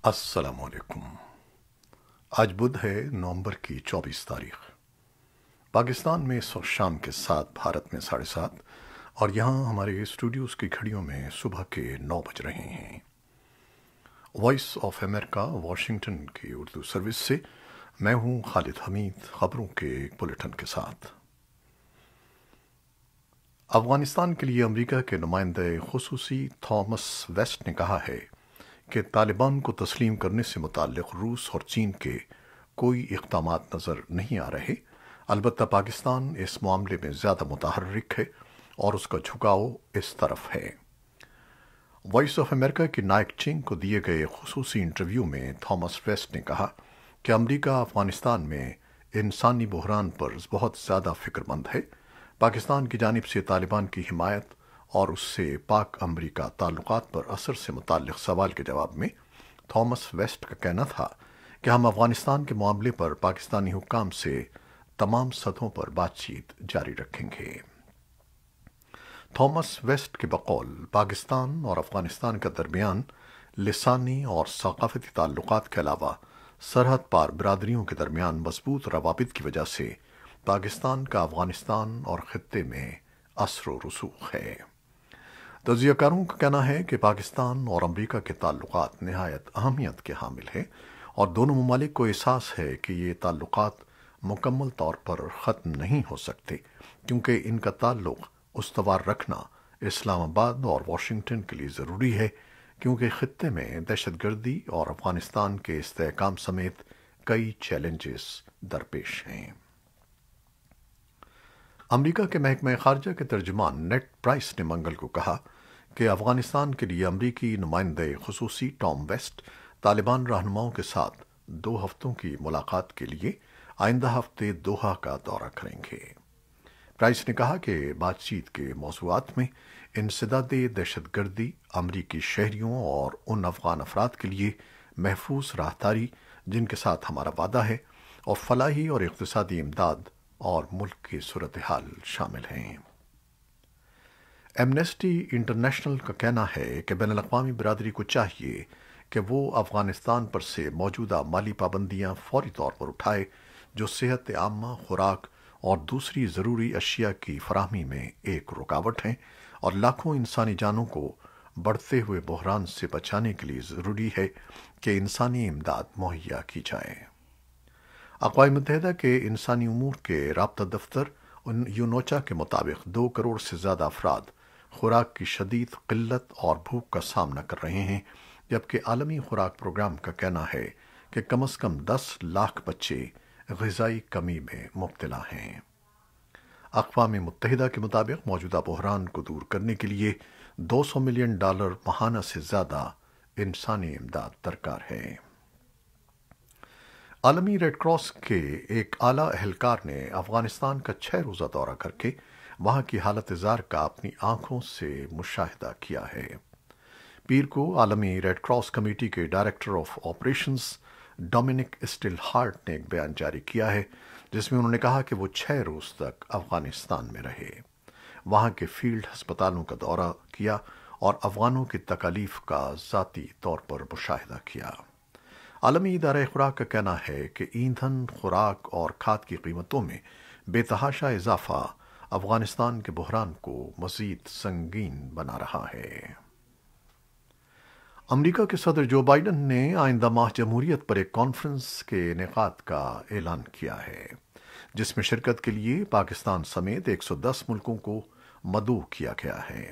السلام علیکم۔ آج بدھ ہے، نومبر کی 24 تاریخ۔ پاکستان میں اس وقت شام کے 7، بھارت میں 7:30، اور یہاں ہمارے اسٹوڈیوز کی گھڑیوں میں صبح کے 9 بج رہے ہیں۔ وائس آف امریکہ واشنگٹن کی اردو سروس سے میں ہوں خالد حمید، خبروں کے ایک بلیٹن کے ساتھ۔ افغانستان کے لیے امریکہ کے نمائندہ خصوصی تھامس ویسٹ نے کہا ہے کہ طالبان کو تسلیم کرنے سے متعلق روس اور چین کے کوئی اقدامات نظر نہیں آ رہے، البتہ پاکستان اس معاملے میں زیادہ متحرک ہے اور اس کا جھکاؤ اس طرف ہے۔ وائس آف امریکہ کی نائک چنگ کو دیے گئے خصوصی انٹرویو میں تھامس ویسٹ نے کہا کہ امریکہ افغانستان میں انسانی بحران پر بہت زیادہ فکر مند ہے۔ پاکستان کی جانب سے طالبان کی حمایت اور اس سے پاک امریکہ تعلقات پر اثر سے متعلق سوال کے جواب میں تھامس ویسٹ کا کہنا تھا کہ ہم افغانستان کے معاملے پر پاکستانی حکام سے تمام سطحوں پر بات چیت جاری رکھیں گے۔ تھامس ویسٹ کے بقول پاکستان اور افغانستان کے درمیان لسانی اور ثقافتی تعلقات کے علاوہ سرحد پار برادریوں کے درمیان مضبوط روابط کی وجہ سے پاکستان کا افغانستان اور خطے میں اثر و رسوخ ہے۔ تجزیہ کاروں کا کہنا ہے کہ پاکستان اور امریکہ کے تعلقات نہایت اہمیت کے حامل ہیں اور دونوں ممالک کو احساس ہے کہ یہ تعلقات مکمل طور پر ختم نہیں ہو سکتے، کیونکہ ان کا تعلق استوار رکھنا اسلام آباد اور واشنگٹن کے لیے ضروری ہے، کیونکہ خطے میں دہشت گردی اور افغانستان کے استحکام سمیت کئی چیلنجز درپیش ہیں۔ امریکہ کے محکمہ خارجہ کے ترجمان نیڈ پرائس نے منگل کو کہا کہ افغانستان کے لیے امریکی نمائندہ خصوصی ٹام ویسٹ طالبان رہنماؤں کے ساتھ 2 ہفتوں کی ملاقات کے لیے آئندہ ہفتے دوحہ کا دورہ کریں گے۔ پرائس نے کہا کہ بات چیت کے موضوعات میں انسداد دہشت گردی، امریکی شہریوں اور ان افغان افراد کے لیے محفوظ راہداری جن کے ساتھ ہمارا وعدہ ہے، اور فلاحی اور اقتصادی امداد اور ملک کی صورتحال شامل ہیں۔ ایمنسٹی انٹرنیشنل کا کہنا ہے کہ بین الاقوامی برادری کو چاہیے کہ وہ افغانستان پر سے موجودہ مالی پابندیاں فوری طور پر اٹھائے، جو صحت عامہ، خوراک اور دوسری ضروری اشیاء کی فراہمی میں ایک رکاوٹ ہیں، اور لاکھوں انسانی جانوں کو بڑھتے ہوئے بحران سے بچانے کے لیے ضروری ہے کہ انسانی امداد مہیا کی جائے۔ اقوام متحدہ کے انسانی امور کے رابطہ دفتر یونوچا کے مطابق 2 کروڑ سے زیادہ افراد خوراک کی شدید قلت اور بھوک کا سامنا کر رہے ہیں، جبکہ عالمی خوراک پروگرام کا کہنا ہے کہ کم از کم 10 لاکھ بچے غذائی کمی میں مبتلا ہیں۔ اقوام متحدہ کے مطابق موجودہ بحران کو دور کرنے کے لیے $200 ملین ماہانہ سے زیادہ انسانی امداد درکار ہے۔ عالمی ریڈ کراس کے ایک اعلیٰ اہلکار نے افغانستان کا 6 روزہ دورہ کر کے وہاں کی حالت زار کا اپنی آنکھوں سے مشاہدہ کیا ہے۔ پیر کو عالمی ریڈ کراس کمیٹی کے director of operations Dominic still heart نے ایک بیان جاری کیا ہے، جس میں انہوں نے کہا کہ وہ 6 روز تک افغانستان میں رہے، وہاں کے فیلڈ ہسپتالوں کا دورہ کیا اور افغانوں کی تکالیف کا ذاتی طور پر مشاہدہ کیا۔ عالمی ادارہ خوراک کا کہنا ہے کہ ایندھن، خوراک اور کھاد کی قیمتوں میں بے تحاشا اضافہ افغانستان کے بحران کو مزید سنگین بنا رہا ہے۔ امریکہ کے صدر جو بائیڈن نے آئندہ ماہ جمہوریت پر ایک کانفرنس کے انعقاد کا اعلان کیا ہے، جس میں شرکت کے لیے پاکستان سمیت 110 ملکوں کو مدعو کیا گیا ہے۔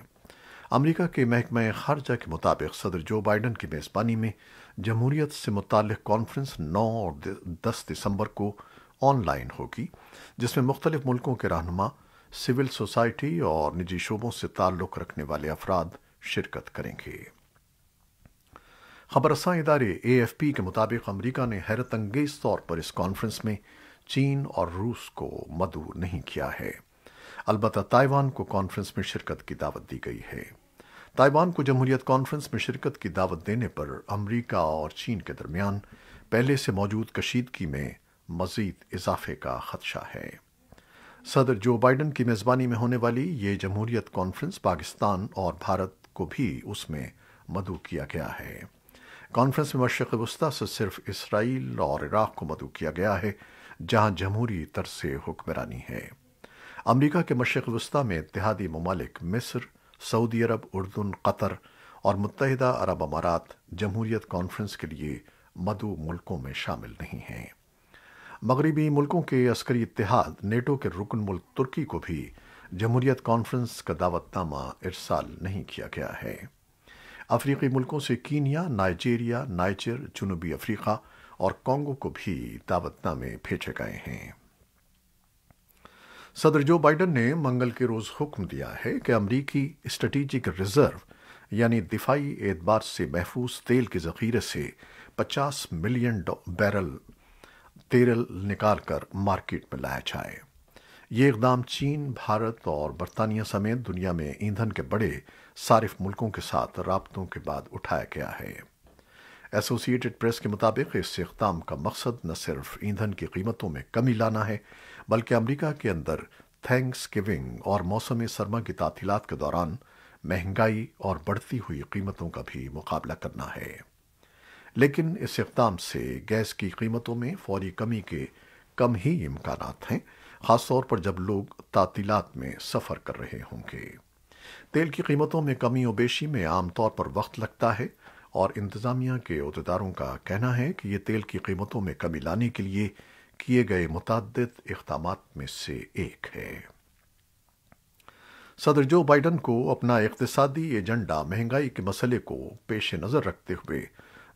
امریکہ کے محکمہ خارجہ کے مطابق صدر جو بائیڈن کی میزبانی میں جمہوریت سے متعلق کانفرنس 9 اور 10 دسمبر کو آن لائن ہوگی، جس میں مختلف ملکوں کے رہنما، سول سوسائٹی اور نجی شعبوں سے تعلق رکھنے والے افراد شرکت کریں گے۔ خبر رساں ادارے AFP کے مطابق امریکہ نے حیرت انگیز طور پر اس کانفرنس میں چین اور روس کو مدعو نہیں کیا ہے، البتہ تائیوان کو کانفرنس میں شرکت کی دعوت دی گئی ہے۔ تائیوان کو جمہوریت کانفرنس میں شرکت کی دعوت دینے پر امریکہ اور چین کے درمیان پہلے سے موجود کشیدگی میں مزید اضافے کا خدشہ ہے۔ صدر جو بائیڈن کی میزبانی میں ہونے والی یہ جمہوریت کانفرنس پاکستان اور بھارت کو بھی اس میں مدعو کیا گیا ہے۔ کانفرنس میں مشرق وسطی سے صرف اسرائیل اور عراق کو مدعو کیا گیا ہے جہاں جمہوری طرز سے حکمرانی ہے۔ امریکہ کے مشرق وسطی میں اتحادی ممالک مصر، سعودی عرب، اردن، قطر اور متحدہ عرب امارات جمہوریت کانفرنس کے لیے مدعو ملکوں میں شامل نہیں ہیں۔ مغربی ملکوں کے عسکری اتحاد نیٹو کے رکن ملک ترکی کو بھی جمہوریت کانفرنس کا دعوت نامہ ارسال نہیں کیا گیا ہے۔ افریقی ملکوں سے کینیا، نائجیریا، نائجر، جنوبی افریقہ اور کانگو کو بھی دعوت نامے بھیجے گئے ہیں۔ صدر جو بائیڈن نے منگل کے روز حکم دیا ہے کہ امریکی اسٹریٹجک ریزرو یعنی دفاعی اعتبار سے محفوظ تیل کے ذخیرے سے 50 ملین بیرل تیل نکال کر مارکیٹ میں لایا جائے۔ یہ اقدام چین، بھارت اور برطانیہ سمیت دنیا میں ایندھن کے بڑے صارف ملکوں کے ساتھ رابطوں کے بعد اٹھایا گیا ہے۔ ایسوسی ایٹڈ پریس کے مطابق اس اقدام کا مقصد نہ صرف ایندھن کی قیمتوں میں کمی لانا ہے بلکہ امریکہ کے اندر تھینکس گیونگ اور موسم سرما کی تعطیلات کے دوران مہنگائی اور بڑھتی ہوئی قیمتوں کا بھی مقابلہ کرنا ہے۔ لیکن اس اقدام سے گیس کی قیمتوں میں فوری کمی کے کم ہی امکانات ہیں، خاص طور پر جب لوگ تعطیلات میں سفر کر رہے ہوں گے۔ تیل کی قیمتوں میں کمی و بیشی میں عام طور پر وقت لگتا ہے اور انتظامیہ کے عہدیداروں کا کہنا ہے کہ یہ تیل کی قیمتوں میں کمی لانے کے لیے کیے گئے متعدد اقدامات میں سے ایک ہے۔ صدر جو بائیڈن کو اپنا اقتصادی ایجنڈا مہنگائی کے مسئلے کو پیش نظر رکھتے ہوئے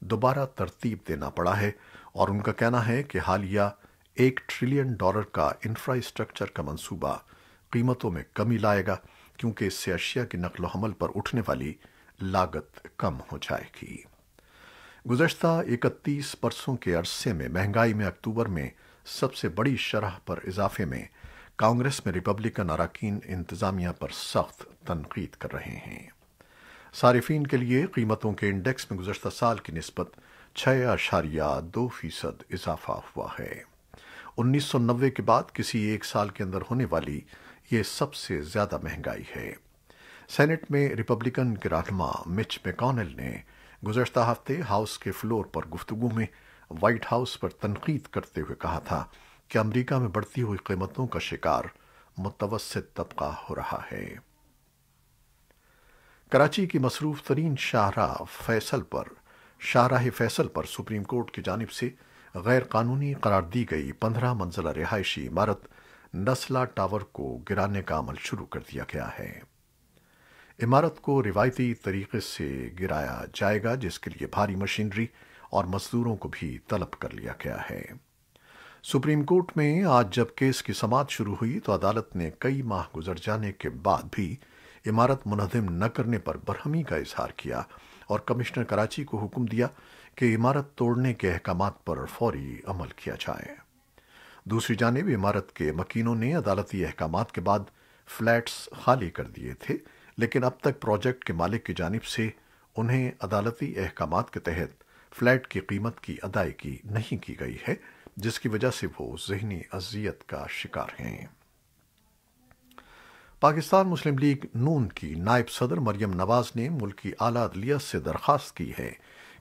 دوبارہ ترتیب دینا پڑا ہے اور ان کا کہنا ہے کہ حالیہ $1 ٹریلین کا انفراسٹرکچر کا منصوبہ قیمتوں میں کمی لائے گا کیونکہ اس سے اشیاء کی نقل و حمل پر اٹھنے والی لاگت کم ہو جائے گی۔ گزشتہ 31 برسوں کے عرصے میں مہنگائی میں اکتوبر میں سب سے بڑی شرح پر اضافے میں کانگریس میں ریپبلکن اراکین انتظامیہ پر سخت تنقید کر رہے ہیں۔ صارفین کے لیے قیمتوں کے انڈیکس میں گزشتہ سال کی نسبت 6.2% اضافہ ہوا ہے۔ 1990 کے بعد کسی ایک سال کے اندر ہونے والی یہ سب سے زیادہ مہنگائی ہے۔ سینٹ میں ریپبلکن کے رہنما مچ میکونل نے گزشتہ ہفتے ہاؤس کے فلور پر گفتگو میں وائٹ ہاؤس پر تنقید کرتے ہوئے کہا تھا کہ امریکہ میں بڑھتی ہوئی قیمتوں کا شکار متوسط طبقہ ہو رہا ہے۔ کراچی کی مصروف ترین شاہراہ فیصل پر سپریم کورٹ کی جانب سے غیر قانونی قرار دی گئی 15 منزلہ رہائشی عمارت نسلا ٹاور کو گرانے کا عمل شروع کر دیا گیا ہے۔ عمارت کو روایتی طریقے سے گرایا جائے گا جس کے لیے بھاری مشینری اور مزدوروں کو بھی طلب کر لیا گیا ہے۔ سپریم کورٹ میں آج جب کیس کی سماعت شروع ہوئی تو عدالت نے کئی ماہ گزر جانے کے بعد بھی عمارت منہدم نہ کرنے پر برہمی کا اظہار کیا اور کمشنر کراچی کو حکم دیا کہ عمارت توڑنے کے احکامات پر فوری عمل کیا جائے۔ دوسری جانب عمارت کے مکینوں نے عدالتی احکامات کے بعد فلیٹس خالی کر دیے تھے، لیکن اب تک پروجیکٹ کے مالک کی جانب سے انہیں عدالتی احکامات کے تحت فلیٹ کی قیمت کی ادائیگی نہیں کی گئی ہے، جس کی وجہ سے وہ ذہنی اذیت کا شکار ہیں۔ پاکستان مسلم لیگ نون کی نائب صدر مریم نواز نے ملکی اعلیٰ عدلیہ سے درخواست کی ہے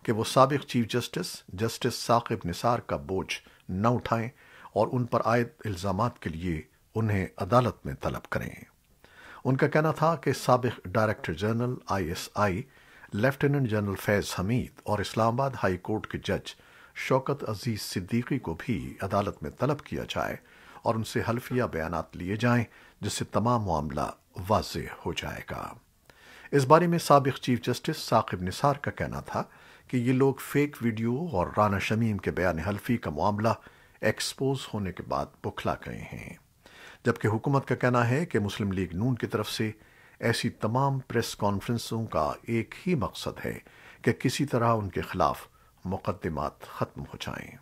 کہ وہ سابق چیف جسٹس ثاقب نثار کا بوجھ نہ اٹھائیں اور ان پر عائد الزامات کے لیے انہیں عدالت میں طلب کریں۔ ان کا کہنا تھا کہ سابق director general ISI lieutenant general Faiz Hameed اور اسلام آباد ہائی کورٹ کے جج شوکت عزیز صدیقی کو بھی عدالت میں طلب کیا جائے اور ان سے حلفیہ بیانات لیے جائیں جس سے تمام معاملہ واضح ہو جائے گا۔ اس بارے میں سابق چیف جسٹس ثاقب نثار کا کہنا تھا کہ یہ لوگ فیک ویڈیو اور رانا شمیم کے بیان حلفی کا معاملہ ایکسپوز ہونے کے بعد بکھلا گئے ہیں، جبکہ حکومت کا کہنا ہے کہ مسلم لیگ نون کی طرف سے ایسی تمام پریس کانفرنسوں کا ایک ہی مقصد ہے کہ کسی طرح ان کے خلاف مقدمات ختم ہو جائیں۔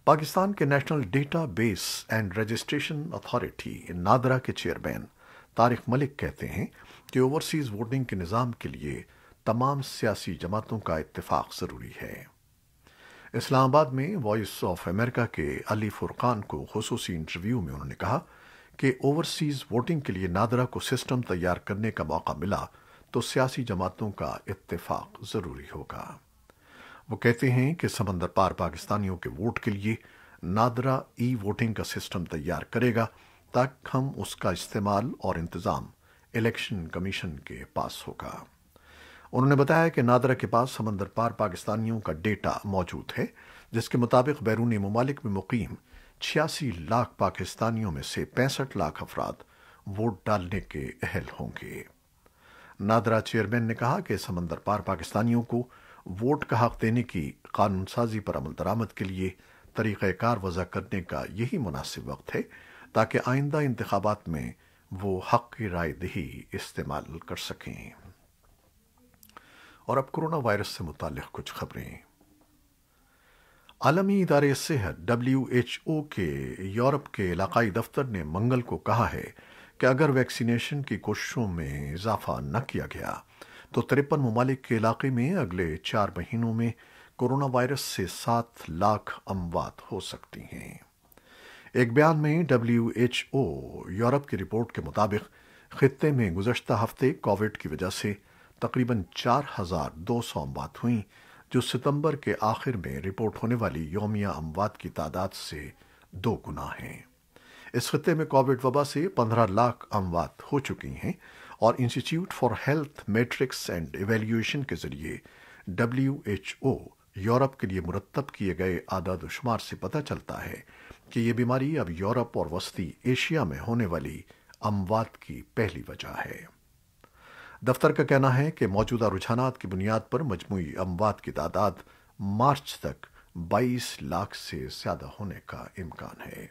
پاکستان کے national data base and registration authority NADRA کے چیئرمین طارق ملک کہتے ہیں کہ اوورسیز ووٹنگ کے نظام کے لیے تمام سیاسی جماعتوں کا اتفاق ضروری ہے۔ اسلام آباد میں وائس آف امریکہ کے علی فرقان کو خصوصی انٹرویو میں انہوں نے کہا کہ اوورسیز ووٹنگ کے لیے نادرا کو سسٹم تیار کرنے کا موقع ملا تو سیاسی جماعتوں کا اتفاق ضروری ہوگا۔ وہ کہتے ہیں کہ سمندر پار پاکستانیوں کے ووٹ کے لیے نادرا ای ووٹنگ کا سسٹم تیار کرے گا تاکہ ہم اس کا استعمال اور انتظام الیکشن کمیشن کے پاس ہوگا۔ انہوں نے بتایا کہ نادرا کے پاس سمندر پار پاکستانیوں کا ڈیٹا موجود ہے، جس کے مطابق بیرونی ممالک میں مقیم 86 لاکھ پاکستانیوں میں سے 65 لاکھ افراد ووٹ ڈالنے کے اہل ہوں گے۔ نادرا چیئرمین نے کہا کہ سمندر پار پاکستانیوں کو ووٹ کا حق دینے کی قانون سازی پر عمل درآمد کے لیے طریقہ کار وضع کرنے کا یہی مناسب وقت ہے تاکہ آئندہ انتخابات میں وہ حق کی رائے دہی استعمال کر سکیں۔ اور اب کرونا وائرس سے متعلق کچھ خبریں۔ عالمی ادارے صحت WHO کے یورپ کے علاقائی دفتر نے منگل کو کہا ہے کہ اگر ویکسینیشن کی کوششوں میں اضافہ نہ کیا گیا تو 53 ممالک کے علاقے میں اگلے 4 مہینوں میں کرونا وائرس سے 7 لاکھ اموات ہو سکتی ہیں۔ ایک بیان میں WHO یورپ کی رپورٹ کے مطابق خطے میں گزشتہ ہفتے کووڈ کی وجہ سے تقریباً 4200 اموات ہوئیں، جو ستمبر کے آخر میں رپورٹ ہونے والی یومیہ اموات کی تعداد سے 2 گنا ہیں۔ اس خطے میں کووڈ وبا سے 15 لاکھ اموات ہو چکی ہیں، اور institute for health matrix and evaluation کے ذریعے WHO یورپ کے لیے مرتب کیے گئے اعداد و شمار سے پتہ چلتا ہے کہ یہ بیماری اب یورپ اور وسطی ایشیا میں ہونے والی اموات کی پہلی وجہ ہے۔ دفتر کا کہنا ہے کہ موجودہ رجحانات کی بنیاد پر مجموعی اموات کی تعداد مارچ تک 22 لاکھ سے زیادہ ہونے کا امکان ہے۔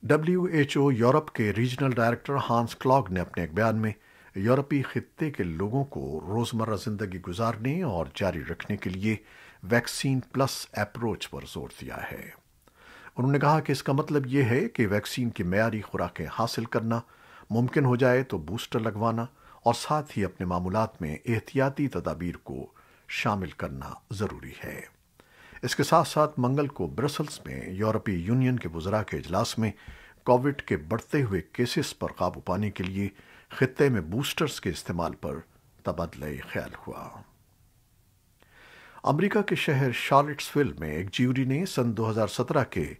WHO یورپ کے ریجنل ڈائریکٹر ہانس کلاگ نے اپنے ایک بیان میں یورپی خطے کے لوگوں کو روزمرہ زندگی گزارنے اور جاری رکھنے کے لیے ویکسین پلس اپروچ پر زور دیا ہے۔ انہوں نے کہا کہ اس کا مطلب یہ ہے کہ ویکسین کی معیاری خوراکیں حاصل کرنا، ممکن ہو جائے تو بوسٹر لگوانا، اور ساتھ ہی اپنے معمولات میں احتیاطی تدابیر کو شامل کرنا ضروری ہے۔ اس کے ساتھ ساتھ منگل کو برسلز میں یورپی یونین کے وزراء کے اجلاس میں کووڈ کے بڑھتے ہوئے کیسز پر قابو پانے کے لیے خطے میں بوسٹرز کے استعمال پر تبادلہ خیال ہوا۔ امریکہ کے شہر شارلٹسویل میں ایک جیوری نے سن 2017 کے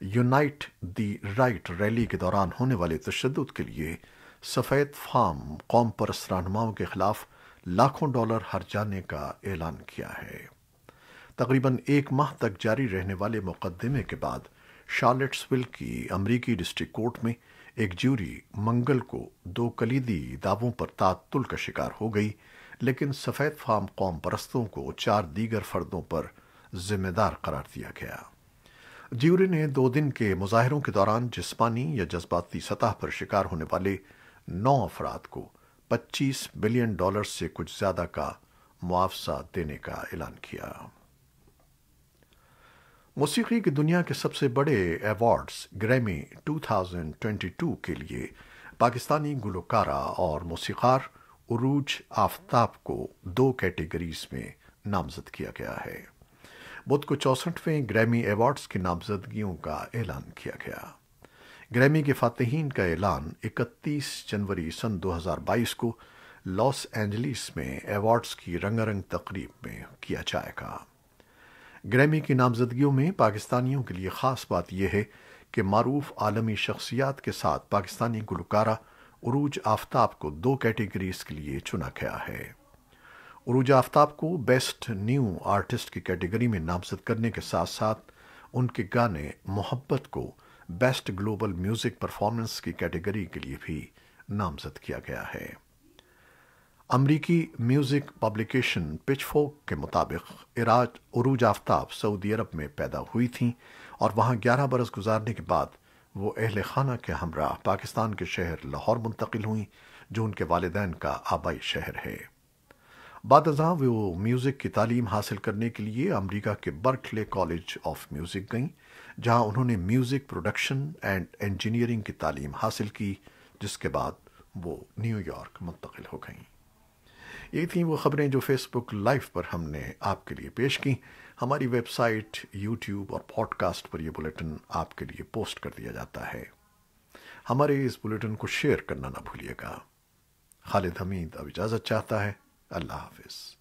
یونائٹ دی رائٹ ریلی کے دوران ہونے والے تشدد کے لیے سفید فام قوم پرست رہنماؤں کے خلاف لاکھوں ڈالر ہرجانے کا اعلان کیا ہے۔ تقریباً 1 ماہ تک جاری رہنے والے مقدمے کے بعد شارلٹسویل کی امریکی ڈسٹرکٹ کورٹ میں ایک جیوری منگل کو 2 کلیدی دعووں پر تعطل کا شکار ہو گئی، لیکن سفید فام قوم پرستوں کو 4 دیگر فردوں پر ذمہ دار قرار دیا گیا۔ جیوری نے 2 دن کے مظاہروں کے دوران جسمانی یا جذباتی سطح پر شکار ہونے والے 9 افراد کو $25 بلین سے کچھ زیادہ کا معاوضہ دینے کا اعلان کیا۔ موسیقی کی دنیا کے سب سے بڑے ایوارڈز گریمی 2022 کے لیے پاکستانی گلوکارہ اور موسیقار عروج آفتاب کو 2 کیٹیگریز میں نامزد کیا گیا ہے۔ بدھ کو 64ویں گریمی ایوارڈز کی نامزدگیوں کا اعلان کیا گیا۔ گریمی کے فاتحین کا اعلان 31 جنوری سن 2022 کو لاس اینجلیس میں ایوارڈز کی رنگا رنگ تقریب میں کیا جائے گا۔ گریمی کی نامزدگیوں میں پاکستانیوں کے لیے خاص بات یہ ہے کہ معروف عالمی شخصیات کے ساتھ پاکستانی گلوکارہ عروج آفتاب کو 2 کیٹیگریز کے لیے چنا گیا ہے۔ عروج آفتاب کو بیسٹ نیو آرٹسٹ کی کیٹیگری میں نامزد کرنے کے ساتھ ساتھ ان کے گانے محبت کو بیسٹ گلوبل میوزک پرفارمنس کی کیٹیگری کے لیے بھی نامزد کیا گیا ہے۔ امریکی میوزک پبلیکیشن پچ فورک کے مطابق عروج آفتاب سعودی عرب میں پیدا ہوئی تھیں اور وہاں 11 برس گزارنے کے بعد وہ اہل خانہ کے ہمراہ پاکستان کے شہر لاہور منتقل ہوئیں، جو ان کے والدین کا آبائی شہر ہے۔ بعد ازاں وہ میوزک کی تعلیم حاصل کرنے کے لیے امریکہ کے برکلے کالج آف میوزک گئیں، جہاں انہوں نے میوزک پروڈکشن اینڈ انجینئرنگ کی تعلیم حاصل کی، جس کے بعد وہ نیو یارک منتقل ہو گئیں۔ یہ تھیں وہ خبریں جو فیس بک لائیو پر ہم نے آپ کے لیے پیش کی۔ ہماری ویب سائٹ، یوٹیوب اور پوڈ کاسٹ پر یہ بلیٹن آپ کے لیے پوسٹ کر دیا جاتا ہے۔ ہمارے اس بلیٹن کو شیئر کرنا نہ بھولیے گا۔ خالد حمید اب اجازت چاہتا ہے۔ اللہ حافظ۔